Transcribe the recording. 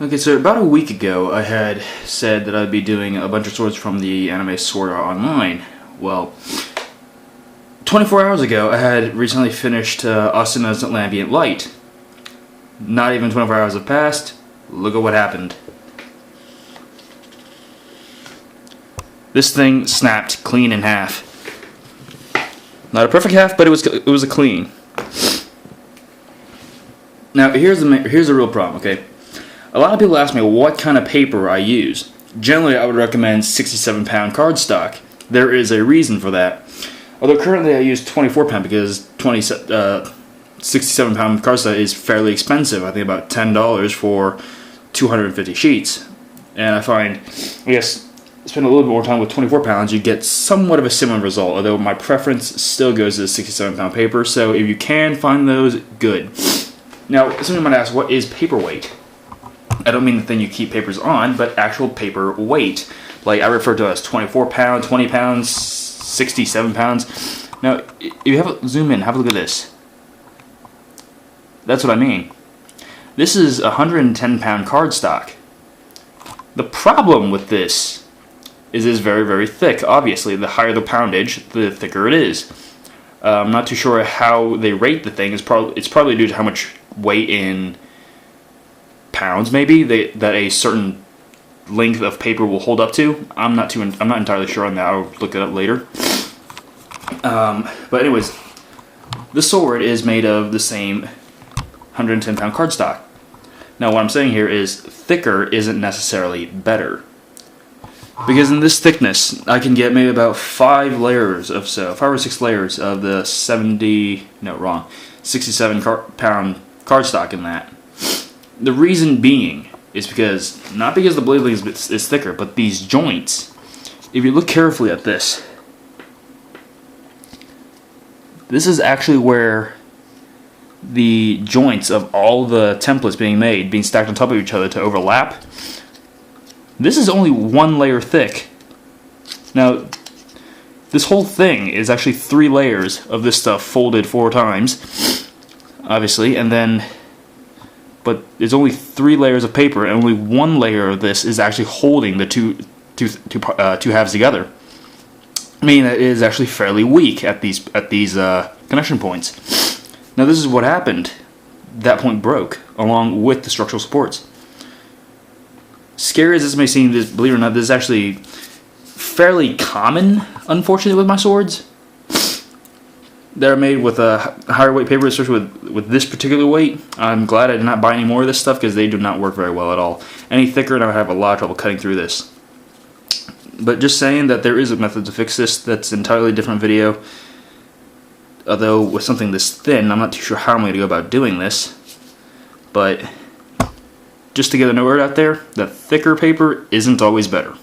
Okay, so about a week ago, I had said that I'd be doing a bunch of swords from the anime Sword Art Online. Well, 24 hours ago, I had recently finished Asuna's Lambent Light. Not even 24 hours have passed. Look at what happened. This thing snapped clean in half. Not a perfect half, but it was a clean. Now, here's the real problem, okay? A lot of people ask me what kind of paper I use. Generally, I would recommend 67-pound cardstock. There is a reason for that. Although currently I use 24-pound because 67-pound cardstock is fairly expensive. I think about $10 for 250 sheets. And I find, I guess, spend a little bit more time with 24 pounds, you get somewhat of a similar result. Although my preference still goes to the 67-pound paper. So if you can find those, good. Now, somebody might ask, what is paperweight? I don't mean the thing you keep papers on, but actual paper weight. Like I refer to it as 24 pounds, 20 pounds, 67 pounds. Now, if you zoom in, have a look at this. That's what I mean. This is 110-pound cardstock. The problem with this is it's very, very thick. Obviously, the higher the poundage, the thicker it is. I'm not too sure how they rate the thing. It's probably due to how much weight in pounds, maybe that a certain length of paper will hold up to. I'm not entirely sure on that. I'll look it up later. But anyways, the sword is made of the same 110-pound cardstock. Now, what I'm saying here is thicker isn't necessarily better, because in this thickness, I can get maybe about 5 or 6 layers of the 67-pound cardstock in that. The reason being is not because the blade length is thicker, but these joints. If you look carefully at this, this is actually where the joints of all the templates being stacked on top of each other to overlap. This is only 1 layer thick. Now, this whole thing is actually 3 layers of this stuff folded 4 times, obviously, but there's only 3 layers of paper, and only 1 layer of this is actually holding the two halves together. Meaning that it is actually fairly weak at these connection points. Now, this is what happened. That point broke, along with the structural supports. Scary as this may seem, believe it or not, this is actually fairly common, unfortunately, with my swords. They're made with a higher weight paper, especially with this particular weight. I'm glad I did not buy any more of this stuff because they do not work very well at all. Any thicker and I would have a lot of trouble cutting through this. But just saying that there is a method to fix this. That's an entirely different video. Although with something this thin, I'm not too sure how I'm going to go about doing this. But just to get a word out there, that thicker paper isn't always better.